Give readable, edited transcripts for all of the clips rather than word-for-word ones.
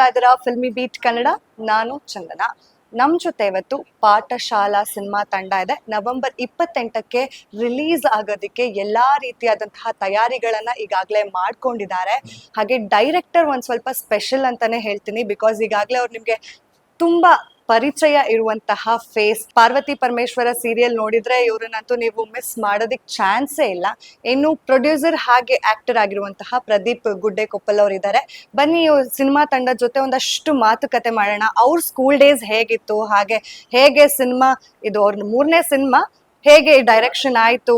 ನೋಡ್ತಾ ಇದ್ದೀರಾ filmy beet Kannada. ನಾನು ಚಂದನ. ನಮ್ ಜೊತೆ ಇವತ್ತು ಪಾಠಶಾಲಾ ಸಿನಿಮಾ ತಂಡ ಇದೆ. ನವೆಂಬರ್ 28ಕ್ಕೆ ರಿಲೀಸ್ ಆಗೋದಕ್ಕೆ ಎಲ್ಲಾ ರೀತಿಯಾದಂತಹ ತಯಾರಿಗಳನ್ನ ಈಗಾಗಲೇ ಮಾಡ್ಕೊಂಡಿದ್ದಾರೆ. ಹಾಗೆ ಡೈರೆಕ್ಟರ್ ಒಂದ್ ಸ್ವಲ್ಪ ಸ್ಪೆಷಲ್ ಅಂತಾನೆ ಹೇಳ್ತೀನಿ, ಬಿಕಾಸ್ ಈಗಾಗಲೇ ಅವ್ರು ನಿಮ್ಗೆ ತುಂಬಾ ಪರಿಚಯ ಇರುವಂತಹ ಫೇಸ್. ಪಾರ್ವತಿ ಪರಮೇಶ್ವರ ಸೀರಿಯಲ್ ನೋಡಿದ್ರೆ ಇವ್ರನ್ನಂತೂ ನೀವು ಮಿಸ್ ಮಾಡೋದಿಕ್ ಚಾನ್ಸೇ ಇಲ್ಲ. ಇನ್ನು ಪ್ರೊಡ್ಯೂಸರ್ ಹಾಗೆ ಆಕ್ಟರ್ ಆಗಿರುವಂತಹ ಪ್ರದೀಪ್ ಗುಡ್ಡೆಕೊಪ್ಪಲ್ ಅವರು ಇದ್ದಾರೆ. ಬನ್ನಿ ಸಿನಿಮಾ ತಂಡದ ಜೊತೆ ಒಂದಷ್ಟು ಮಾತುಕತೆ ಮಾಡೋಣ. ಅವ್ರ ಸ್ಕೂಲ್ ಡೇಸ್ ಹೇಗಿತ್ತು, ಹಾಗೆ ಹೇಗೆ ಸಿನಿಮಾ ಇದು ಅವ್ರ 3ನೇ ಸಿನಿಮಾ, ಹೇಗೆ ಡೈರೆಕ್ಷನ್ ಆಯ್ತು,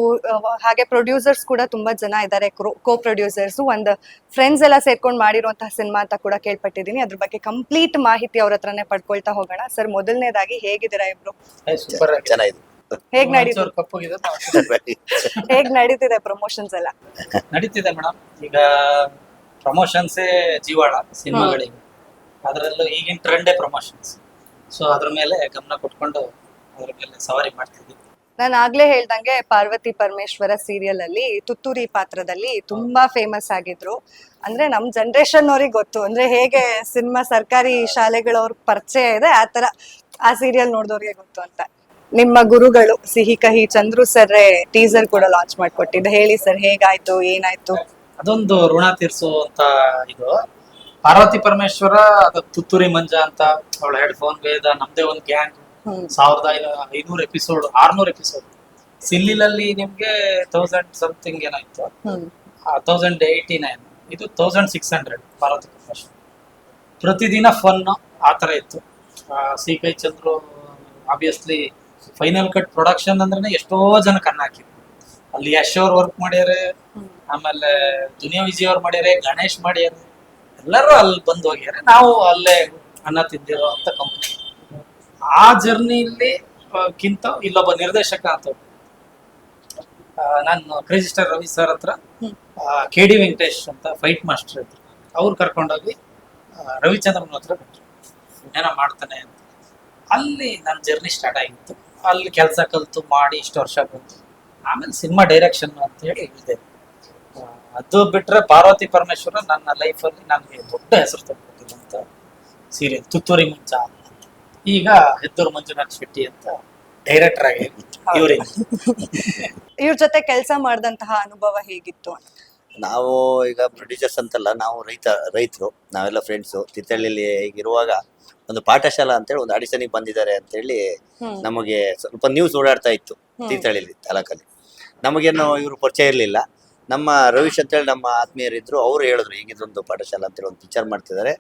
ಹಾಗೆ ಪ್ರೊಡ್ಯೂಸರ್ಸ್ ಕೂಡ ತುಂಬಾ ಜನ ಇದ್ದಾರೆ, ಕೋ ಪ್ರೊಡ್ಯೂಸರ್ಸ್, ಒಂದು ಫ್ರೆಂಡ್ಸ್ ಎಲ್ಲ ಸೇರ್ಕೊಂಡು ಮಾಡಿರುವಂತಹ ಸಿನಿಮಾ ಅಂತ ಕೂಡ ಕೇಳ್ಪಟ್ಟಿದ್ದೀನಿ. ಅದ್ರ ಬಗ್ಗೆ ಕಂಪ್ಲೀಟ್ ಮಾಹಿತಿ ಅವ್ರ ಹತ್ರನೇ ಪಡ್ಕೊಳ್ತಾ ಹೋಗೋಣ. ಸರ್, ಮೊದಲನೇದಾಗಿ ಹೇಗಿದ್ದೀರಾ ಇಬ್ರು? ಹೇಗ್ ನಡೀತಿದೆ ಪ್ರಮೋಷನ್ಸ್ ಎಲ್ಲ? ನಡೀತಿದೆ ಮೇಡಮ್. ಈಗ ಪ್ರಮೋಷನ್ಸೇ ಜೀವಾಳ ಸಿನಿಮಾಗಳಿಗೆ, ಅದರಲ್ಲೂ ಈಗಿನ ಟ್ರೆಂಡೇ ಪ್ರಮೋಷನ್ಸ್. ಸೊ ಅದ್ರ ಮೇಲೆ ಗಮನ ಕೊಟ್ಕೊಂಡು ಅದ್ರ ಮೇಲೆ ಸವಾರಿ ಮಾಡ್ತಿದ್ವಿ. ನಾನು ಆಗ್ಲೇ ಹೇಳ್ದಂಗೆ ಪಾರ್ವತಿ ಪರಮೇಶ್ವರ ಸೀರಿಯಲ್ ಅಲ್ಲಿ ತುತ್ತೂರಿ ಪಾತ್ರದಲ್ಲಿ ತುಂಬಾ ಫೇಮಸ್ ಆಗಿದ್ರು. ಅಂದ್ರೆ ನಮ್ ಜನರೇಷನ್ ಅವ್ರಿಗೆ ಗೊತ್ತು ಅಂದ್ರೆ ಹೇಗೆ ಸಿನಿಮಾ ಸರ್ಕಾರಿ ಶಾಲೆಗಳವ್ರ ಪರಿಚಯ ಇದೆ, ಆತರ ಆ ಸೀರಿಯಲ್ ನೋಡಿದವ್ರಿಗೆ ಗೊತ್ತು ಅಂತ. ನಿಮ್ಮ ಗುರುಗಳು ಸಿಹಿ ಕಹಿ ಚಂದ್ರು ಸರ್ ಟೀಸರ್ ಕೂಡ ಲಾಂಚ್ ಮಾಡ್ಕೊಟ್ಟಿದ್ದೆ. ಹೇಳಿ ಸರ್, ಹೇಗಾಯ್ತು, ಏನಾಯ್ತು? ಅದೊಂದು ಋಣ ತೀರ್ಸುವಂತ ಇದು. ಪಾರ್ವತಿ ಪರಮೇಶ್ವರ, ಅದು ತುತ್ತೂರಿ ಮಂಜ ಅಂತ ಅವಳ ಹೆಡ್ಫೋನ್ ವೇದ, ನಮ್ದೇ ಒಂದು ಗ್ಯಾಂಗ್, 1500 ಎಪಿಸೋಡ್, 600 ಎಪಿಸೋಡ್. ಸಿಲ್ಲಿಲಲ್ಲಿ ನಿಮ್ಗೆ 1000 ಸಮಥಿಂಗ್ ಏನಾಯ್ತು, 1089, ಇದು 1600. ಪಾರ್ವತಿ ಪರಮೇಶ್ವರ ಪ್ರತಿದಿನ ಫನ್ ಆತರ ಇತ್ತು. ಸಿ ಕೈ Chandru obviously final cut production ಅಂದ್ರೆ ಎಷ್ಟೋ ಜನ ಕಣ್ಣು ಹಾಕಿದ್ರು. ಅಲ್ಲಿ ಯಶ್ ಅವ್ರು ವರ್ಕ್ ಮಾಡ್ಯಾರೆ, ಆಮೇಲೆ ದುನಿಯಾ ವಿಜಯ್ ಅವ್ರು ಮಾಡ್ಯಾರೆ, ಗಣೇಶ್ ಮಾಡ್ಯಾರೆ, ಎಲ್ಲರೂ ಅಲ್ಲಿ ಬಂದು ಹೋಗ್ಯಾರೆ. ನಾವು ಅಲ್ಲೇ ಅನ್ನ ತಿಂದಿರೋ ಅಂತ ಕಂಪ್ನಿ. ಆ ಜರ್ನಿಲಿ ಕಿಂತ ಇಲ್ಲೊಬ್ಬ ನಿರ್ದೇಶಕ ಅಂತ, ನಾನು ಕ್ರೇಜಿ ಸ್ಟಾರ್ ರವಿ ಸರ್ ಹತ್ರ KD ವೆಂಕಟೇಶ್ ಅಂತ ಫೈಟ್ ಮಾಸ್ಟರ್ ಇದ್ರು, ಅವ್ರು ಕರ್ಕೊಂಡೋಗಿ ರವಿಚಂದ್ರನ್ ಹತ್ರ ಬಿಟ್ರು, ಏನೋ ಮಾಡ್ತಾನೆ ಅಂತ. ಅಲ್ಲಿ ನನ್ನ ಜರ್ನಿ ಸ್ಟಾರ್ಟ್ ಆಗಿತ್ತು. ಅಲ್ಲಿ ಕೆಲಸ ಕಲ್ತು ಮಾಡಿ ಇಷ್ಟು ವರ್ಷ ಬಂತು. ಆಮೇಲೆ ಸಿನಿಮಾ ಡೈರೆಕ್ಷನ್ ಅಂತ ಹೇಳಿ ಇಳಿದೆ. ಅದು ಬಿಟ್ರೆ ಪಾರ್ವತಿ ಪರಮೇಶ್ವರ ನನ್ನ ಲೈಫಲ್ಲಿ ನನಗೆ ದೊಡ್ಡ ಹೆಸರು ತಂದುಕೊಟ್ಟಿದ್ದಂತ ಸೀರಿಯಲ್ ತುತ್ತೂರಿ ಮುಂಚ. ಈಗ ಹೆದ್ದೂರು ಮಂಜುನಾಥ್ ಶೆಟ್ಟಿ ಅಂತ ಡೈರೆಕ್ಟರ್ ಆಗಿ ಇವ್ರ ಜೊತೆ ಕೆಲಸ ಮಾಡಿದಂತಹ ಅನುಭವ ಹೇಗಿತ್ತು? ನಾವು ಈಗ ಪ್ರೊಡ್ಯೂಸರ್ಸ್ ಅಂತಲ್ಲ, ನಾವು ರೈತರು, ನಾವೆಲ್ಲ ಫ್ರೆಂಡ್ಸು. ತೀರ್ಥಹಳ್ಳಿಯಲ್ಲಿ ಇರುವಾಗ ಒಂದು ಪಾಠಶಾಲಾ ಅಂತೇಳಿ ಒಂದು ಆಡಿಷನ್ಗೆ ಬಂದಿದ್ದಾರೆ ಅಂತೇಳಿ ನಮಗೆ ಸ್ವಲ್ಪ ನ್ಯೂಸ್ ಓಡಾಡ್ತಾ ಇತ್ತು ತೀರ್ಥಹಳ್ಳಿಲಿ ತಾಲೂಕಲ್ಲಿ. ನಮಗೇನು ಇವರು ಪರಿಚಯ ಇರಲಿಲ್ಲ. ನಮ್ಮ ರವೀಶ್ ಅಂತೇಳಿ ನಮ್ಮ ಆತ್ಮೀಯರಿದ್ರು, ಅವರು ಹೇಳಿದ್ರು ಹೀಗಿದೊಂದು ಪಾಠಶಾಲಾ ಅಂತೇಳಿ ಒಂದು ಪಿಕ್ಚರ್ ಮಾಡ್ತಿದ್ದಾರೆ,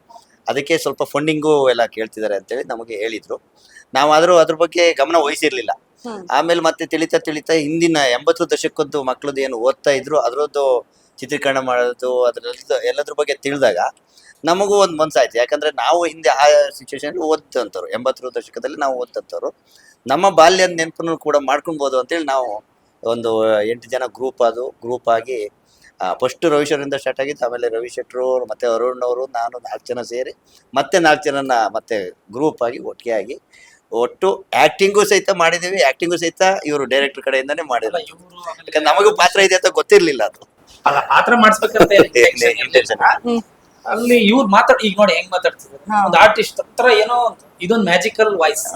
ಅದಕ್ಕೆ ಸ್ವಲ್ಪ ಫಂಡಿಂಗು ಎಲ್ಲ ಕೇಳ್ತಿದ್ದಾರೆ ಅಂತೇಳಿ ನಮಗೆ ಹೇಳಿದ್ರು. ನಾವಾದರೂ ಅದ್ರ ಬಗ್ಗೆ ಗಮನ ವಹಿಸಿರ್ಲಿಲ್ಲ. ಆಮೇಲೆ ಮತ್ತೆ ತಿಳಿತಾ ಹಿಂದಿನ 80 ದಶಕದ್ದು ಮಕ್ಕಳದ್ದು ಏನು ಓದ್ತಾ ಇದ್ರು ಅದರದ್ದು ಚಿತ್ರೀಕರಣ ಮಾಡೋದು, ಅದ್ರದ್ದು ಎಲ್ಲದ್ರ ಬಗ್ಗೆ ತಿಳಿದಾಗ ನಮಗೂ ಒಂದು ಮನ್ಸಾಯ್ತು. ಯಾಕಂದ್ರೆ ನಾವು ಹಿಂದೆ ಆ ಸಿಚುವೇಶನ್ ಓದ್ತಂಥವ್ರು, 80 ದಶಕದಲ್ಲಿ ನಾವು ಓದ್ತಂಥವ್ರು. ನಮ್ಮ ಬಾಲ್ಯದ ನೆನಪನ್ನು ಕೂಡ ಮಾಡ್ಕೊಳ್ಬೋದು ಅಂತೇಳಿ ನಾವು ಒಂದು 8 ಜನ ಗ್ರೂಪ್ ಆಗಿ ಫಸ್ಟ್ ರವಿಶರಿಂದ ಸ್ಟಾರ್ಟ್ ಆಗಿತ್ತು. ಆಮೇಲೆ ರವಿ ಶೆಟ್ರು, ಮತ್ತೆ ಅರುಣ್ ಅವರು, ನಾನು 4 ಜನ ಸೇರಿ ಮತ್ತೆ 4 ಜನನ ಮತ್ತೆ ಗ್ರೂಪ್ ಆಗಿ ಒಟ್ಟಿಗೆ ಆಗಿ ಒಟ್ಟು ಆಕ್ಟಿಂಗು ಸಹಿತ ಮಾಡಿದೀವಿ. ಆಕ್ಟಿಂಗು ಸಹಿತ ಇವರು ಡೈರೆಕ್ಟರ್ ಕಡೆಯಿಂದಾನೇ ಮಾಡಿಲ್ಲ. ಯಾಕಂದ್ರೆ ನಮಗೂ ಪಾತ್ರ ಇದೆ ಅಂತ ಗೊತ್ತಿರ್ಲಿಲ್ಲ. ಅದು ಅಲ್ಲ, ಪಾತ್ರ ಮಾಡಿಸ್ಬೇಕಂತ ಅಲ್ಲಿ ಇವ್ರು ಈಗ ನೋಡಿ ಹೆಂಗ್ ಮಾತಾಡ್ತಿದ್ದಾರೆ. ಒಂದು ಆರ್ಟಿಸ್ಟ್ ಹತ್ರ ಏನೋ ಇದೊಂದು ಮ್ಯಾಜಿಕಲ್ ವಾಯ್ಸ್,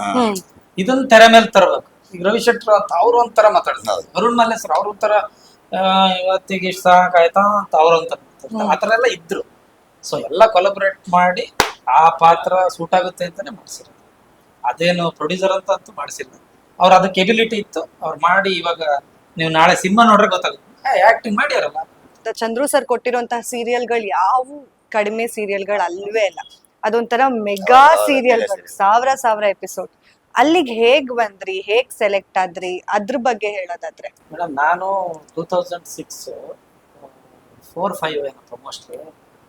ಇದನ್ನ ತೆರೆ ಮೇಲೆ ತರಬೇಕು. ಈಗ ರವಿ ಶೆಟ್ರು ಅಂತ ಅವ್ರು ಒಂಥರ ಮಾತಾಡ್ತಾರೆ, ಅರುಣ್ ಮಲ್ಲೇಶ್ವರ್ ಅವ್ರ ಒಂಥರ ಇವತ್ತಿಗೆ ಇಷ್ಟ ಸಾಕಾಯ್ತಾ ಅಂತ ಅವ್ರಂತ ಆತರ ಎಲ್ಲ ಇದ್ರು. ಸೊ ಎಲ್ಲ ಕೊಲಾಬ್ರೇಟ್ ಮಾಡಿ ಆ ಪಾತ್ರ ಸೂಟ್ ಆಗುತ್ತೆ ಅಂತಾನೆ ಮಾಡಿಸಿರೋದು. ಅದೇನು ಪ್ರೊಡ್ಯೂಸರ್ ಅಂತೂ ಮಾಡಿಸಿಲ್ಲ. ಅವ್ರ ಅದಕ್ಕೆ ಎಬಿಲಿಟಿ ಇತ್ತು, ಅವ್ರು ಮಾಡಿ. ಇವಾಗ ನೀವು ನಾಳೆ ಸಿನಿಮಾ ನೋಡ್ರೆ ಗೊತ್ತಾಗುತ್ತೆ, ಆಕ್ಟಿಂಗ್ ಮಾಡ್ಯಾರಲ್ಲ. ಚಂದ್ರು ಸರ್ ಕೊಟ್ಟಿರುವಂತಹ ಸೀರಿಯಲ್ಗಳು ಯಾವು ಕಡಿಮೆ ಸೀರಿಯಲ್ಗಳು ಅಲ್ವೇ ಇಲ್ಲ. ಅದೊಂಥರ ಮೆಗಾ ಸೀರಿಯಲ್ಗಳು, ಸಾವಿರ ಎಪಿಸೋಡ್. ಅಲ್ಲಿಗೆ ಹೇಗ್ ಬಂದ್ರಿ, ಹೇಗ್ ಸೆಲೆಕ್ಟ್ ಆದ್ರಿ, ಅದ್ರ ಬಗ್ಗೆ ಹೇಳೋದಾದ್ರೆ? ಮೇಡಮ್, ನಾನು 2006 4-5 ಏನಪ್ಪ ಮೋಸ್ಟ್ಲಿ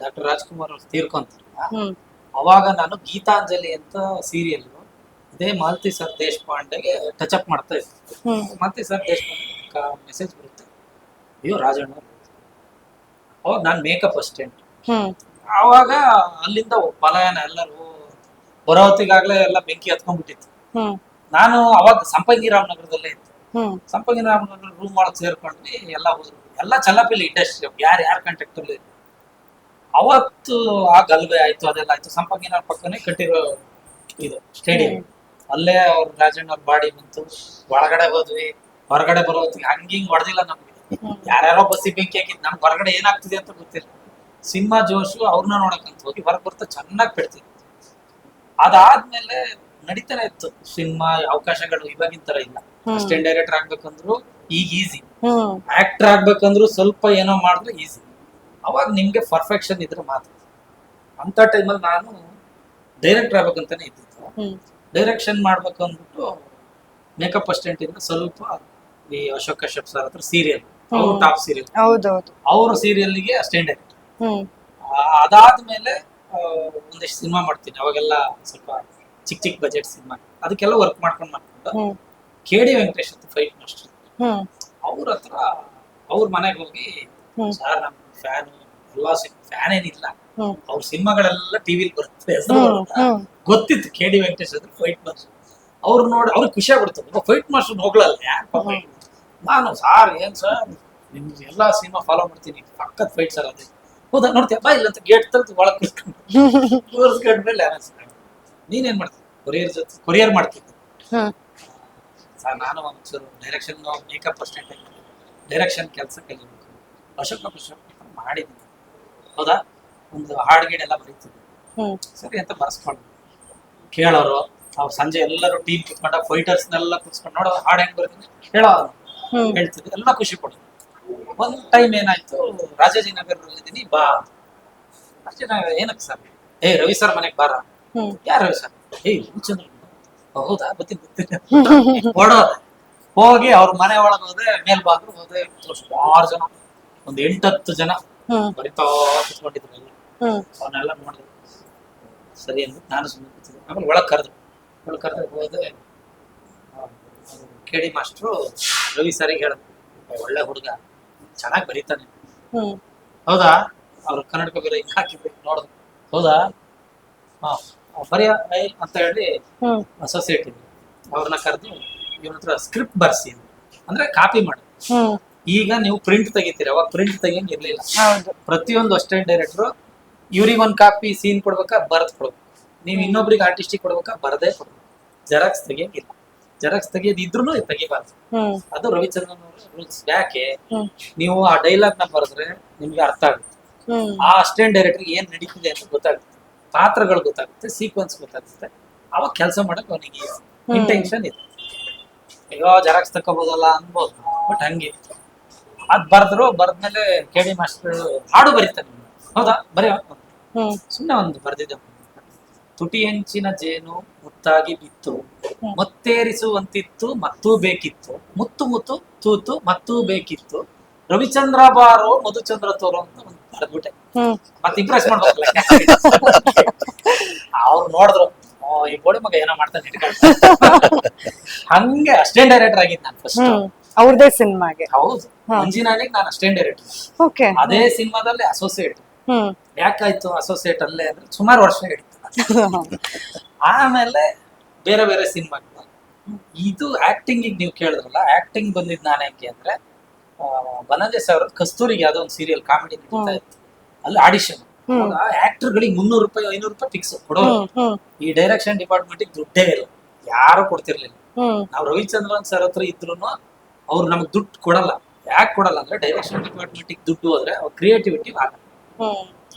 ಡಾಕ್ಟರ್ ರಾಜ್ಕುಮಾರ್ ಅವ್ರು ತೀರ್ಕೊಂತಾರಲ್ಲ, ಅವಾಗ ನಾನು ಗೀತಾಂಜಲಿ ಅಂತ ಸೀರಿಯಲ್ ಇದೇ ಮಾಲತಿ ಸರ್ ದೇಶಪಾಂಡೆಗೆ ಟಚ್ ಅಪ್ ಮಾಡ್ತಾ ಇದ್ದೆ. ಮಾಲತಿ ಸರ್ ದೇಶಪಾಂಡೆ ಮೆಸೇಜ್ ಬರುತ್ತೆ, ಅಯ್ಯೋ ರಾಜಣ್ಣ. ಅವಾಗ ನಾನು ಮೇಕಪ್ ಅಸಿಸ್ಟೆಂಟ್. ಅವಾಗ ಅಲ್ಲಿಂದ ಪಲಾಯನ ಎಲ್ಲರೂ ಹೊರವತ್ತಿಗಾಗ್ಲೇ ಎಲ್ಲ ಬೆಂಕಿ ಹತ್ಕೊಂಡ್ಬಿಟ್ಟಿತ್ತು. ನಾನು ಅವಾಗ ಸಂಪಂಗಿ ರಾಮನಗರದಲ್ಲೇ ಇತ್ತು. ಸಂಪಂಗಿ ರಾಮನಗರ ರೂಮ್ ಒಳಗೆ ಸೇರ್ಕೊಂಡ್ವಿ. ಎಲ್ಲ ಹೋದ್ರು, ಎಲ್ಲ ಚಲಪಿಲಿ ಇಂಡಸ್ಟ್ರಿ, ಯಾರು ಕಾಂಟ್ಯಾಕ್ಟ್ ಅಲ್ಲಿ. ಅವತ್ತು ಆ ಗಲ್ಬೆ ಆಯ್ತು, ಅದೆಲ್ಲ ಆಯ್ತು. ಸಂಪಂಗಿನ ಪಕ್ಕನೆ ಕಟ್ಟಿರೋ ಇದು ಸ್ಟೇಡಿಯಂ, ಅಲ್ಲೇ ಅವ್ರ ರಾಜಣ್ಣ ಅವ್ರ ಬಾಡಿ ಬಂತು. ಒಳಗಡೆ ಹೋದ್ವಿ, ಹೊರಗಡೆ ಬರೋ ಹೊತ್ತಿಗೆ ಹಂಗಿಂಗ್ ಹೊಡೆದಿಲ್ಲ ನಮ್ಗೆ. ಯಾರ್ಯಾರೋ ಬಸ್ಸಿಗೆ ಬೆಂಕಿ ಹಾಕಿದ್, ನಮ್ಗೆ ಹೊರಗಡೆ ಏನಾಗ್ತಿದೆ ಅಂತ ಗೊತ್ತಿಲ್ಲ. ಸಿನಿಮಾ ಜೋಶು ಅವ್ರನ್ನ ನೋಡಕ್ಕಂತ ಹೋಗಿ ಹೊರಗೆ ಬರ್ತಾ ಚೆನ್ನಾಗಿ ಬಿಡ್ತಿದ್ವಿ. ಅದಾದ್ಮೇಲೆ ನಡೀತಾನೆ ಇತ್ತು ಸಿನಿಮಾ. ಅವಕಾಶಗಳು ಇವಾಗಿನ ತರ ಇಲ್ಲ. ಅಸಿಸ್ಟೆಂಟ್ ಡೈರೆಕ್ಟರ್ ಆಗ್ಬೇಕಂದ್ರು ಈಗ ಈಸಿ, ಆಕ್ಟರ್ ಆಗ್ಬೇಕಂದ್ರು ಸ್ವಲ್ಪ ಏನೋ ಮಾಡಿದ್ರೆ ಈಸಿ. ಅವಾಗ ನಿಮ್ಗೆ ಪರ್ಫೆಕ್ಷನ್ ಇದ್ರೆ ಮಾತ್ರ. ಅಂತ ಟೈಮಲ್ಲಿ ನಾನು ಡೈರೆಕ್ಟರ್ ಆಗ್ಬೇಕಂತಾನೆ ಇದ್ದಿದ್ದು. ಡೈರೆಕ್ಷನ್ ಮಾಡ್ಬೇಕು ಅಂದ್ಬಿಟ್ಟು ಮೇಕಪ್ ಅಸಿಸ್ಟೆಂಟ್ ಇಂದ ಸ್ವಲ್ಪ ಈ ಅಶೋಕ್ ಕಶ್ಯಪ್ ಸರ್ ಹತ್ರ ಸೀರಿಯಲ್, ಅವ್ರು ಟಾಪ್ ಸೀರಿಯಲ್, ಅವ್ರ ಸೀರಿಯಲ್ಗೆ ಅಸಿಸ್ಟೆಂಟ್ ಡೈರೆಕ್ಟರ್. ಅದಾದ್ಮೇಲೆ ಒಂದಿಷ್ಟು ಸಿನಿಮಾ ಮಾಡ್ತೀನಿ. ಅವಾಗೆಲ್ಲ ಸ್ವಲ್ಪ ಚಿಕ್ಕ ಚಿಕ್ಕ ಬಜೆಟ್ ಸಿನಿಮಾ, ಅದಕ್ಕೆಲ್ಲ ವರ್ಕ್ ಮಾಡ್ಕೊಂಡು KD ವೆಂಕಟೇಶ್ ಅಂತ ಫೈಟ್ ಮಾಸ್ಟರ್, ಅವ್ರ ಹತ್ರ ಅವ್ರ ಮನೆಗೆ ಹೋಗಿ, ಸರ್ ನಮ್ ಫ್ಯಾನ್, ಎಲ್ಲಾ ಫ್ಯಾನ್ ಏನಿಲ್ಲ, ಅವ್ರ ಸಿನಿಮಾಗಳೆಲ್ಲ ಟಿವಿಲಿ ಬರುತ್ತೆ, ಹೆಸರು ಗೊತ್ತಿತ್ತು KD ವೆಂಕಟೇಶ್ ಅಂದ್ರೆ ಫೈಟ್ ಮಾಸ್ಟರ್. ಅವ್ರು ನೋಡಿ ಅವ್ರಿಗೆ ಖುಷಿ ಆಗ್ಬಿಡ್ತದೆ, ಫೈಟ್ ಮಾಸ್ಟರ್ ಹೋಗ್ಲಲ್ಲ ಯಾಕೆ. ನಾನು ಸಾರ್ ಏನ್ ಸರ್ ನಿಮ್ಗೆ ಎಲ್ಲಾ ಸಿನಿಮಾ ಫಾಲೋ ಮಾಡ್ತೀನಿ, ಪಕ್ಕದ ಫೈಟ್ ಸರ್ ಅದೇ. ಹೌದಾ ನೋಡ್ತೀಯ ಬಾ ಇಲ್ಲ ಅಂತ ಗೇಟ್ ತರ್ದು ಒಳಗೆ ಕೂರಿಸ್ಕೊಂಡ್ಮೇಲೆ ನೀನೇನ್ ಮಾಡ್ತೀನಿ, ಕೊರಿಯರ್ ಮಾಡ್ತಿದ್ದೆ ಸರ್. ನಾನು ಒಂಚೂರು ಡೈರೆಕ್ಷನ್, ಮೇಕಪ್ ಅಸಿಸ್ಟೆಂಟ್, ಡೈರೆಕ್ಷನ್ ಕೆಲಸ ಕಲಿಬೇಕು, ಅಶೋಕ್ ಮಾಡಿದ್ದೀನಿ. ಹೌದಾ, ಒಂದು ಹಾಡ್ ಗೀಡೆಲ್ಲ ಬರೀತಿದ್ದೆ. ಸರಿ ಅಂತ ಬರ್ಸ್ಕೊಂಡು ಕೇಳೋರು. ಅವ್ರು ಸಂಜೆ ಎಲ್ಲರೂ ಟೀಮ್ ಕುತ್ಕೊಂಡ ಫೈಟರ್ಸ್ನೆಲ್ಲ ಕುತ್ಕೊಂಡು ನೋಡೋ ಹಾಡ್ ಹೆಂಗ್ ಬರ್ತೀನಿ ಹೇಳೋ ಹೇಳ್ತಿದ್ದೆ, ಎಲ್ಲ ಖುಷಿ ಪಡೋದು. ಒಂದ್ ಟೈಮ್ ಏನಾಯ್ತು, ರಾಜಾಜಿನಗರ್ ಇದ್ದೀನಿ, ಬಾ. ರಾಜಾಜಿನಗರ ಏನಕ್ಕೆ ಸರ್? ರವಿ ಸರ್ ಮನೆಗೆ ಬಾರ. ಯಾರು ರವಿ ಸರ್? ಚಂದ್ರ. ಹೌದಾ, ಗೊತ್ತಿಲ್ಲ. ಹೊಡೋದೆ, ಹೋಗಿ ಅವ್ರ ಮನೆ ಒಳಗೆ ಹೋದೆ, ಮೇಲ್ಬಾಗ್ರು ಹೋದೆ. ಸುಮಾರು ಜನ, ಒಂದ್ 8-10 ಜನ ಬರಿತಾ ಕುತ್ಕೊಂಡಿದ್ರು. ಅವನ್ನೆಲ್ಲ ನೋಡಿದ್ರು. ಸರಿ ಅಂದ್ಬಿಟ್ಟು ನಾನು ಸುಮ್ಮನೆ ಕೂತಿದ್ದೆ. ಆಮೇಲೆ ಒಳಗ್ ಕರೆದ್ರೆ ಹೋದೆ. KD ಮಾಸ್ಟ್ರು ರವಿ ಸರಿಗೆ ಹೇಳಿದ್ರು, ಒಳ್ಳೆ ಹುಡುಗ, ಚೆನ್ನಾಗಿ ಬರೀತಾನೆ. ಹೌದಾ, ಅವ್ರು ಕನ್ನಡಕ ಬೇರೆ ಹಿಂಗ್ ಹಾಕಿದ್ರು, ನೋಡಿದ್ರು. ಹೌದಾ, ಬರಿಯ ಅಂತ ಹೇಳಿ ಅಸೋಸಿಯೇಟ್ ಇದ್ರು, ಅವ್ರನ್ನ ಕರೆದು ಇವ್ರ ಹತ್ರ ಸ್ಕ್ರಿಪ್ಟ್ ಬರ್ಸಿ ಅಂದ್ರೆ ಕಾಪಿ ಮಾಡಿ. ಈಗ ನೀವು ಪ್ರಿಂಟ್ ತೆಗಿತೀರಿ, ಅವಾಗ ಪ್ರಿಂಟ್ ತೆಗಿಯಂಗ್ ಇರ್ಲಿಲ್ಲ. ಪ್ರತಿಯೊಂದು ಅಸಿಸ್ಟೆಂಟ್ ಡೈರೆಕ್ಟ್ರು ಇವ್ರಿಗೆ ಒಂದ್ ಕಾಪಿ ಸೀನ್ ಕೊಡ್ಬೇಕಾ ಬರ್ದ್ ಕೊಡ್ಬೇಕು, ನೀವ್ ಇನ್ನೊಬ್ರಿಗೆ ಆರ್ಟಿಸ್ಟಿಗೆ ಕೊಡ್ಬೇಕಾ ಬರದೇ ಕೊಡ್ಬೇಕು. ಜೆರಾಕ್ಸ್ ತೆಗಿಯಂಗಿಲ್ಲ, ಜೆರಾಕ್ಸ್ ತೆಗಿಯೋದಿದ್ರು ತೆಗಿಬಾರ್ದು. ಅದು ರವಿಚಂದ್ರನ್ ಅವರ ರೂಲ್ಸ್. ಯಾಕೆ, ನೀವು ಆ ಡೈಲಾಗ್ ನ ಬರೆದ್ರೆ ನಿಮ್ಗೆ ಅರ್ಥ ಆಗುತ್ತೆ, ಆ ಅಸಿಸ್ಟೆಂಟ್ ಡೈರೆಕ್ಟರ್ಗೆ ಏನ್ ನಡೀತಿದೆ ಅಂತ ಗೊತ್ತಾಗುತ್ತೆ, ಪಾತ್ರಗಳು ಗೊತ್ತಾಗುತ್ತೆ, ಸೀಕ್ವೆನ್ಸ್ ಗೊತ್ತಾಗುತ್ತೆ. ಅವಾಗ ಕೆಲಸ ಮಾಡಕ್ ಅವನಿಗೆ ಇಂಟೆನ್ಷನ್ ಇದೆ. ಈಗ ಜೆರಾಕ್ಸ್ ತಕೋಬಹುದಲ್ಲ ಅನ್ಬೋದು, ಬಟ್ ಹಂಗೆ ಅದ್ ಬರ್ದ್ಮೇಲೆ KD ಮಾಸ್ಟರ್ ಹಾಡು ಬರೀತಾನೆ. ಹೌದಾ, ಬರೆಯ ಸುಮ್ನೆ ಒಂದು ಬರ್ದಿದ್ದೆ. ತುಟಿ ಹೆಂಚಿನ ಜೇನು ಮುತ್ತಾಗಿ ಬಿತ್ತು, ಮತ್ತೇರಿಸುವಂತಿತ್ತು ಮತ್ತೂ ಬೇಕಿತ್ತು, ಮುತ್ತು ಮುತ್ತು ತೂತು ಮತ್ತೂ ಬೇಕಿತ್ತು, ರವಿಚಂದ್ರ ಬಾರೋ ಮಧುಚಂದ್ರ ತೋರೋ ಅಂತ ಒಂದು ಬರ್ದ್ಬಿಟ್ಟೆ. ಮತ್ತೆ ಇಂಪ್ರೆಸ್ ಮಾಡ್ಬೇಕಲ್ಲ. ಅವ್ರು ನೋಡಿದ್ರು, ಈ ಗೋಡೆ ಮಗ ಏನೋ ಮಾಡ್ತಾನೆ ಹಂಗೆ ಅಸಿಸ್ಟೆಂಟ್ ಡೈರೆಕ್ಟರ್ ಆಗಿದ್ದು ನಾನು ಫಸ್ಟ್ ಅವ್ರದೇ ಸಿನಿಮಾಗೆ. ಹೌದು, ಮಂಜಿನಾಲಿಗೆ ನಾನು ಅಸಿಸ್ಟೆಂಟ್ ಡೈರೆಕ್ಟರ್, ಅದೇ ಸಿನಿಮಾದಲ್ಲಿ ಅಸೋಸಿಯೇಟ್. ಯಾಕಾಯ್ತು ಅಸೋಸಿಯೇಟ್ ಅಲ್ಲೇ ಅಂದ್ರೆ ಸುಮಾರು ವರ್ಷ ಹಿಡಿತು. ಆಮೇಲೆ ಬೇರೆ ಬೇರೆ ಸಿನಿಮಾಗಳು. ಇದು ಆಕ್ಟಿಂಗ್ ನೀವು ಕೇಳಿದ್ರಲ್ಲ, ಆಕ್ಟಿಂಗ್ ಬಂದಿದ್ ನಾನು ಹೆಂಗೆ ಅಂದ್ರೆ, ಬನಂಜೆ ಸರ್ ಕಸ್ತೂರಿಗೆ ಯಾವ್ದೋ ಒಂದು ಸೀರಿಯಲ್ ಕಾಮಿಡಿ ನಡೀತಾ ಇತ್ತು, ಅಲ್ಲಿ ಆಡಿಷನ್. ಆಕ್ಟರ್ಗಳಿಗೆ 300 ರೂಪಾಯಿ 500 ರೂಪಾಯಿ ಫಿಕ್ಸ್ ಕೊಡೋರು. ಈ ಡೈರೆಕ್ಷನ್ ಡಿಪಾರ್ಟ್ಮೆಂಟ್ ದುಡ್ಡೇ ಇಲ್ಲ, ಯಾರು ಕೊಡ್ತಿರ್ಲಿಲ್ಲ. ನಾವು ರವಿಚಂದ್ರನ್ ಸರ್ ಹತ್ರ ಇದ್ರು ಅವ್ರು ನಮಗ್ ದುಡ್ಡು ಕೊಡಲ್ಲ. ಯಾಕೆ ಕೊಡಲ್ಲ ಅಂದ್ರೆ, ಡೈರೆಕ್ಷನ್ ಡಿಪಾರ್ಟ್ಮೆಂಟ್ ದುಡ್ಡು ಹೋದ್ರೆ ಅವ್ರ ಕ್ರಿಯೇಟಿವಿಟಿ ಆಗಲ್ಲ.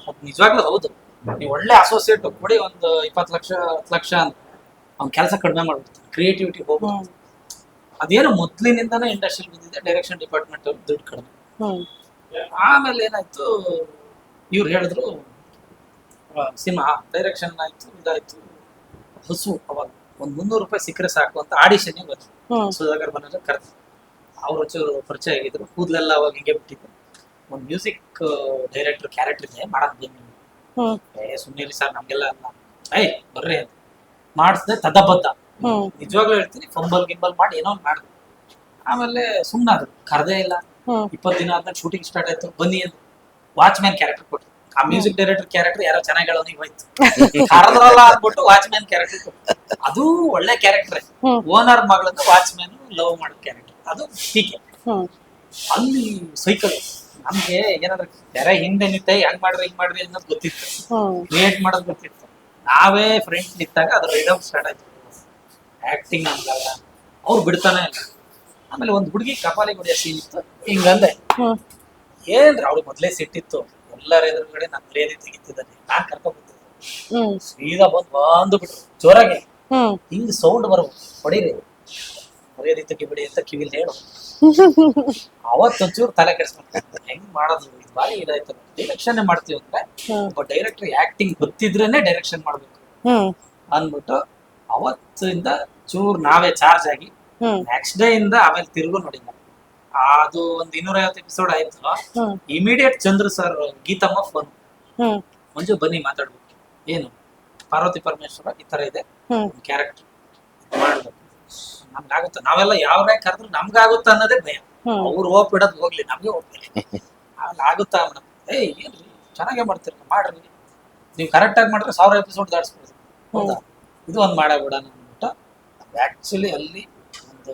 ಅದ್ ನಿಜವಾಗ್ಲೂ ಹೌದು. ನೀವು ಒಳ್ಳೆ ಅಸೋಸಿಯೇಟ್ ಕೊಡಿ, ಒಂದು 20 ಲಕ್ಷ 10 ಲಕ್ಷ ಅಂದ್ರೆ ಅವ್ನ ಕೆಲಸ ಕಡಿಮೆ ಮಾಡ್ಬಿಡ್ತಾನೆ, ಕ್ರಿಯೇಟಿವಿಟಿ ಹೋಗ್ಬಿಡುತ್ತೆ. ಅದೇನು ಮೊದ್ಲಿನಿಂದಾನೇ ಇಂಡಸ್ಟ್ರಿ ಬಂದಿದೆ, ಡೈರೆಕ್ಷನ್ ಡಿಪಾರ್ಟ್ಮೆಂಟ್ ದುಡ್ಡು ಕಡಿಮೆ. ಆಮೇಲೆ ಏನಾಯ್ತು, ಇವ್ರು ಹೇಳಿದ್ರು ಸಿನಿಮಾ ಡೈರೆಕ್ಷನ್ ಆಯ್ತು, ಇದಾಯ್ತು, ಹಸು. ಅವಾಗ ಒಂದ್ 300 ರೂಪಾಯಿ ಸಿಕ್ಕರೆ ಸಾಕು ಅಂತ ಆಡಿಷನ್ ಬಂತು. ಸುಧಾಕರ್ ಬನ್ನ ಕರೆದು ಅವ್ರ ಚೂರು ಪರಿಚಯ ಆಗಿದ್ರು. ಕೂದಲೆಲ್ಲ ಅವಾಗ ಹಿಂಗೆ ಬಿಟ್ಟಿದ್ದೆ. ಒಂದು ಮ್ಯೂಸಿಕ್ ಡೈರೆಕ್ಟರ್ ಕ್ಯಾರೆಕ್ಟರ್ ಇದೆ ಮಾಡೋದು ಬನ್ನಿ. ಸುಮ್ಮನೆ ಸರ್ ನಮ್ಗೆಲ್ಲ ಅಲ್ಲ, ಬರ್ರಿ ಅಂತ ಮಾಡಿಸ್ದೆ. ತದಬದ್ಧ ನಿಜವಾಗ್ಲೂ ಹೇಳ್ತೀನಿ, ಫಂಬಲ್ ಗಿಂಬಲ್ ಮಾಡಿ ಏನೋ ಮಾಡಿದ್ರು. ಆಮೇಲೆ ಸುಮ್ಮನಾದ್ರು, ಕರೆದೇ ಇಲ್ಲ. 20 ದಿನ ಆದ್ಮೇಲೆ ಶೂಟಿಂಗ್ ಸ್ಟಾರ್ಟ್ ಆಯ್ತು, ಬನ್ನಿ ಅಂತ ವಾಚ್ಮ್ಯಾನ್ ಕ್ಯಾರೆಕ್ಟರ್ ಕೊಟ್ಟು. ಆ ಮ್ಯೂಸಿಕ್ ಡೈರೆಕ್ಟರ್ ಕ್ಯಾರೆಕ್ಟರ್ ಯಾರೋ ಚೆನ್ನಾಗಿ ಹೇಳೋನಿಗೆ ಹೋಯ್ತು, ಕರೆದ್ರಲ್ಲ ಅಂದ್ಬಿಟ್ಟು ವಾಚ್ಮ್ಯಾನ್ ಕ್ಯಾರೆಕ್ಟರ್ ಕೊಟ್ಟು. ಅದು ಒಳ್ಳೆ ಕ್ಯಾರೆಕ್ಟರ್, ಓನರ್ ಮಗಳನ್ನ ವಾಚ್ಮ್ಯಾನ್ ಲವ್ ಮಾಡೋ ಕ್ಯಾರೆಕ್ಟರ್, ಅದು ಟೀಕೆ. ಅಲ್ಲಿ ಸೈಕಲ್ ನಮ್ಗೆ ಏನಾದ್ರು ತೆರೆ ಹಿಂದೆ ನಿಂತೆ ಹೆಂಗ್ ಮಾಡ್ರಿ ಅನ್ನೋದು ಗೊತ್ತಿತ್ತು, ಹ್ಮ್ ಕ್ರಿಯೇಟ್ ಮಾಡೋದು ಗೊತ್ತಿತ್ತು. ನಾವೇ ಫ್ರೆಂಡ್ಸ್ ನಿಂತಾಗ ಅದ್ರ ರಿಡಮ್ ಸ್ಟಾರ್ಟ್ ಆಯ್ತು. ಆಕ್ಟಿಂಗ್ ನಮ್ಗಲ್ಲ, ಅವ್ರು ಬಿಡ್ತಾನೆ ಇಲ್ಲ. ಆಮೇಲೆ ಒಂದ್ ಹುಡುಗಿ ಕಪಾಲಿ ಹೊಡಿಯೋ ಸೀನ್ ಇತ್ತು, ಹಿಂಗಂದೆ ಹ್ಮ್ ಏನ್ರಿ ಅವ್ಳಿಗೆ ಮೊದ್ಲೇ ಸಿಟ್ಟಿತ್ತು, ಎಲ್ಲರ ಎದುರುಗಡೆ ನಾನು ಮರ್ಯಾದೆ ತೆಗಿತಿದ್ದಾನೆ, ನಾನ್ ಕರ್ಕೊಂಡ್ ಬರ್ತಿದ್ದೆ. ಹ್ಮ್ ಸೀದಾ ಬಂದು ಬಿಟ್ರು ಜೋರಾಗಿ, ಹ್ಮ್ ಹಿಂಗ್ ಸೌಂಡ್ ಬರ್ಬೇಕು, ಹೊಡೀರಿ ಮರ್ಯಾದೆ ತೆಗಿಬಿಡಿ ಅಂತ ಕಿವಿಲ್ ಹೇಳು. ಅವತ್ತೊಂಚೂರು ತಲೆ ಕೆಡಿಸ್ಕೊಂಡು ಹೆಂಗ್ ಮಾಡೋದು, ಇದು ಬಾರಿ ಇದಾಯ್ತು. ಡೈರೆಕ್ಷನ್ ಮಾಡ್ತೀವಿ ಅಂದ್ರೆ ಒಬ್ಬ ಡೈರೆಕ್ಟರ್ ಆಕ್ಟಿಂಗ್ ಗೊತ್ತಿದ್ರೇನೆ ಡೈರೆಕ್ಷನ್ ಮಾಡ್ಬೇಕು ಹ್ಮ್ ಅಂದ್ಬಿಟ್ಟು ಅವತ್ತಿಂದ ಚೂರ್ ನಾವೇ ಚಾರ್ಜ್ ಆಗಿ ಹ್ಮ್ ನೆಕ್ಸ್ಟ್ ಡೇ ಇಂದ ಆಮೇಲೆ ತಿರುಗು ನೋಡಿಲ್ಲ. ಅದು ಒಂದ್ 250 ಎಪಿಸೋಡ್ ಆಯ್ತು. ಹ್ಮ್ immediate Chandru sir, Geethamma phone, ಹ್ಮ್ ಮಂಜು ಬನ್ನಿ ಮಾತಾಡ್ಬೇಕು, ಏನು ಪಾರ್ವತಿ ಪರಮೇಶ್ವರ ಈ ತರ ಇದೆ ಹ್ಮ್ ಕ್ಯಾರೆಕ್ಟರ್ ಮಾಡ್ಬೇಕು, ನಮ್ಗಾಗುತ್ತ, ನಾವೆಲ್ಲ ಯಾವ ರ್ಯಾಂಕ್ ಕರೆದ್ರು ನಮ್ಗಾಗುತ್ತ ಅನ್ನೋದೇ ಭಯ. ಹ್ಮ್ ಅವ್ರು ಹೋಗ್ ಬಿಡೋದು ಹೋಗ್ಲಿ, ನಮ್ಗೆ ಹೋಗ್ಲಿ ಆಗುತ್ತಾ ಮೇಡಮ್. ಏನ್ರಿ ಚೆನ್ನಾಗೇ ಮಾಡ್ತೀರಿ, ಮಾಡ್ರಿ, ನೀವು ಕರೆಕ್ಟ್ ಆಗಿ ಮಾಡಿದ್ರೆ 1000 ಎಪಿಸೋಡ್ ದಾಟಿಸ್ಬೋದು. ಹೌದಾ, ಇದು ಒಂದ್ ಮಾಡಬಿಡೋಣ ಅಂದ್ಬಿಟ್ಟು ಆಕ್ಚುಲಿ ಅಲ್ಲಿ ಒಂದು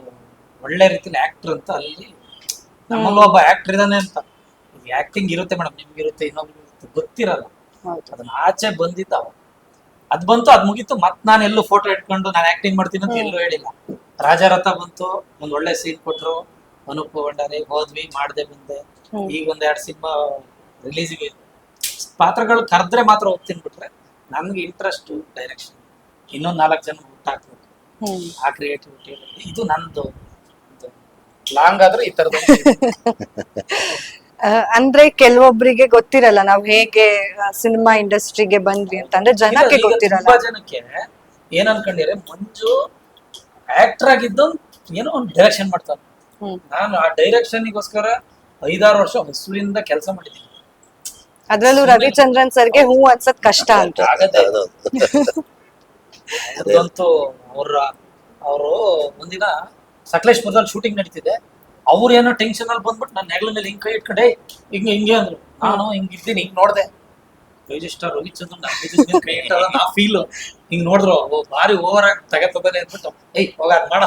ಒಳ್ಳೆ ರೀತಿಲಿ ಆಕ್ಟರ್ ಅಂತ ಅಲ್ಲಿ ನಮ್ಮಲ್ಲಿ ಒಬ್ಬ ಆಕ್ಟರ್ ಇದಾನೆ ಅಂತ. ಆಕ್ಟಿಂಗ್ ಇರುತ್ತೆ ಮೇಡಮ್, ನಿಮ್ಗಿರುತ್ತೆ, ಇನ್ನೊಬ್ರಿಗೆ ಗೊತ್ತಿರಲ್ಲ. ಹೌದು. ಅದನ್ನ ಆಚೆ ಬಂದಿದ್ದ ಅದ್ ಬಂತು, ಅದ್ ಮುಗೀತು. ಮತ್ ನಾನು ಎಲ್ಲೂ ಫೋಟೋ ಇಟ್ಕೊಂಡು ನಾನು ಆಕ್ಟಿಂಗ್ ಮಾಡ್ತೀನಿ ಅಂತ ಎಲ್ಲೂ ಹೇಳಿಲ್ಲ. ರಾಜಾರಥ ಬಂತು, ಒಂದ್ ಒಳ್ಳೆ ಸೀನ್ ಕೊಟ್ರು, ಅನೂಪ್ ಭಂಡಾರಿ, ಹೋದ್ವಿ, ಮಾಡ್ದೆ ಬಂದೆ. ಈಗ 1-2 ಸಿನಿಮಾ ರಿಲೀಸಿಗೆ ಪಾತ್ರಗಳು ಕರೆದ್ರೆ ಮಾತ್ರ ಹೋಗ್ತೀನಿ, ಬಿಟ್ರೆ ನನ್ಗೆ ಇಂಟ್ರೆಸ್ಟ್ ಡೈರೆಕ್ಷನ್, ಇನ್ನೊಂದ್ 4 ಜನ ಹುಟ್ಟಾಕ್ಬೇಕು, ಆ ಕ್ರಿಯೇಟಿವಿಟಿ. ಇದು ನಂದು ಲಾಂಗ್ ಆದ್ರೆ ಈ ತರದ. ಅಂದ್ರೆ ಕೆಲವೊಬ್ರಿಗೆ ಗೊತ್ತಿರಲ್ಲ ನಾವ್ ಹೇಗೆ ಸಿನಿಮಾ ಇಂಡಸ್ಟ್ರಿಗೆ ಬಂದ್ವಿ ಅಂತ, ಅಂದ್ರೆ ಜನಕ್ಕೆ ಗೊತ್ತಿರಲ್ಲ. ತುಂಬಾ ಜನಕ್ಕೆ ಏನ್ ಅನ್ಕೊಂಡಿದ್ರೆ ಮಂಜು ಆಕ್ಟರ್ ಆಗಿದ್ದು ಏನೋ ಒಂದು ಡೈರೆಕ್ಷನ್ ಮಾಡ್ತಾರೆ. ನಾನು ಆ ಡೈರೆಕ್ಷನ್ಗೋಸ್ಕರ 5-6 ವರ್ಷ ಹೊಸೂರಿಂದ ಕೆಲಸ ಮಾಡಿದ್ದೀನಿ. ಅದ್ರಲ್ಲೂ ರವಿಚಂದ್ರನ್ ಸರ್ಗೆ ಹೂ ಅನ್ಸದ್ ಕಷ್ಟ ಅಂತ. ಅದಂತೂ ಅವರು ಒಂದಿನ ಸಕಲೇಶ್ಪುರದಲ್ಲಿ ಶೂಟಿಂಗ್ ನಡೀತಿದೆ, ಅವ್ರು ಏನೋ ಟೆನ್ಷನ್ ಅಲ್ಲಿ ಬಂದ್ಬಿಟ್ಟು ನನ್ನ ಹೆಗಲ ಮೇಲೆ ಹಿಂಗ್ ಕೈ ಇಟ್ಕೊಂಡೆ ಹಿಂಗೆ ಅಂದ್ರು. ನಾನು ಹಿಂಗಿದ್ದೀನಿ, ಹಿಂಗ್ ನೋಡ್ದೆ, ಸ್ಟಾರ್ ರವಿಚಂದ್ರನ್ ಕೈ ಇಟ್ಟ ಫೀಲ್ ಹಿಂಗ್ ನೋಡಿದ್ರು, ಭಾರಿ ಓವರ್ ಆಗಿ ತಗತದಾನೆ ಅಂದ್ಬಿಟ್ಟು ಹೋಗಾದ್ ಮಾಡ.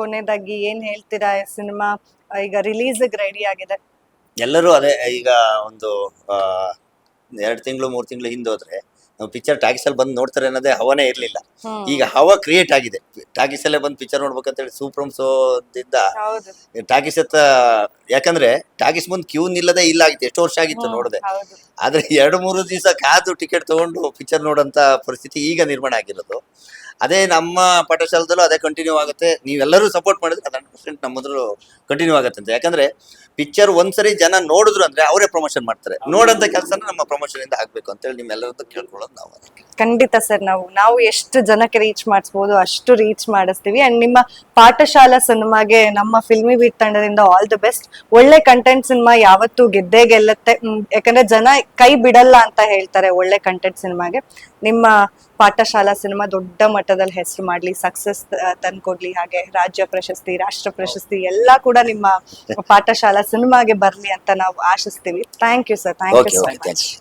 ಕೊನೆದಾಗಿ ಏನ್ ಹೇಳ್ತೀರಾ, ಸಿನಿಮಾ ಈಗ ರಿಲೀಸ್ ರೆಡಿ ಆಗಿದೆ, ಎಲ್ಲರೂ ಅದೇ ಈಗ ಒಂದು 2 ತಿಂಗಳು 3 ತಿಂಗಳು ಹಿಂದೋದ್ರೆ ನಾವು ಪಿಕ್ಚರ್ ಟಾಕೀಸ್ ಅಲ್ಲಿ ಬಂದು ನೋಡ್ತಾರೆ ಅನ್ನೋದೇ ಹವನೇ ಇರ್ಲಿಲ್ಲ. ಈಗ ಹವ ಕ್ರಿಯೇಟ್ ಆಗಿದೆ, ಟಾಕೀಸ್ ಅಲ್ಲೇ ಬಂದು ಪಿಕ್ಚರ್ ನೋಡ್ಬೇಕಂತ ಹೇಳಿ ಸೂಪ್ರಂಸೋದಿಂದ ಟಾಕೀಸ್ ಹತ್ತ. ಯಾಕಂದ್ರೆ ಟಾಕೀಸ್ ಮುಂದೆ ಕ್ಯೂ ನಿಲ್ಲದೆ ಇಲ್ಲ ಆಗಿತ್ತು, ಎಷ್ಟು ವರ್ಷ ಆಗಿತ್ತು ನೋಡದೆ. ಆದ್ರೆ 2-3 ದಿವಸ ಕಾದು ಟಿಕೆಟ್ ತಗೊಂಡು ಪಿಕ್ಚರ್ ನೋಡೋಂತ ಪರಿಸ್ಥಿತಿ ಈಗ ನಿರ್ಮಾಣ ಆಗಿರೋದು. ಅದೇ ನಮ್ಮ ಪಾಠಶಾಲದಲ್ಲೂ ಅದೇ ಕಂಟಿನ್ಯೂ ಆಗುತ್ತೆ. ನೀವೆಲ್ಲರೂ ಸಪೋರ್ಟ್ ಮಾಡಿದ್ರೆ ಅದು 100% ನಮ್ಮದ್ರೂ ಕಂಟಿನ್ಯೂ ಆಗುತ್ತೆ ಅಂತ. ಯಾಕಂದ್ರೆ ಪಿಕ್ಚರ್ ಒಂದ್ಸರಿ ಜನ ನೋಡಿದ್ರು ಅಂದ್ರೆ ಅವರೇ ಪ್ರಮೋಷನ್ ಮಾಡ್ತಾರೆ. ನೋಡಂತ ಕೆಲಸನ ನಮ್ಮ ಪ್ರಮೋಷನ್ ಇಂದ ಆಗ್ಬೇಕು ಅಂತ ಹೇಳಿ ನಿಮ್ಮೆಲ್ಲರದ್ದು ಕೇಳ್ಕೊಳ್ಳೋದು ನಾವು. ಖಂಡಿತ ಸರ್, ನಾವು ಎಷ್ಟು ಜನಕ್ಕೆ ರೀಚ್ ಮಾಡಿಸ್ಬೋದು ಅಷ್ಟು ರೀಚ್ ಮಾಡಿಸ್ತೀವಿ. ಅಂಡ್ ನಿಮ್ಮ ಪಾಠಶಾಲಾ ಸಿನಿಮಾಗೆ ನಮ್ಮ ಫಿಲ್ಮಿ ಬೀಟ್ ತಂಡದಿಂದ ಆಲ್ ದಿ ಬೆಸ್ಟ್. ಒಳ್ಳೆ ಕಂಟೆಂಟ್ ಸಿನಿಮಾ ಯಾವತ್ತೂ ಗೆದ್ದೇ ಗೆಲ್ಲುತ್ತೆ, ಯಾಕಂದ್ರೆ ಜನ ಕೈ ಬಿಡಲ್ಲ ಅಂತ ಹೇಳ್ತಾರೆ ಒಳ್ಳೆ ಕಂಟೆಂಟ್ ಸಿನಿಮಾಗೆ. ನಿಮ್ಮ ಪಾಠಶಾಲಾ ಸಿನಿಮಾ ದೊಡ್ಡ ಮಟ್ಟದಲ್ಲಿ ಹೆಸರು ಮಾಡ್ಲಿ, ಸಕ್ಸಸ್ ತಂದ್ಕೊಡ್ಲಿ, ಹಾಗೆ ರಾಜ್ಯ ಪ್ರಶಸ್ತಿ, ರಾಷ್ಟ್ರ ಪ್ರಶಸ್ತಿ ಎಲ್ಲ ಕೂಡ ನಿಮ್ಮ ಪಾಠಶಾಲಾ ಸಿನಿಮಾಗೆ ಬರ್ಲಿ ಅಂತ ನಾವು ಆಶಿಸ್ತೀವಿ. Thank you sir, thank you so much.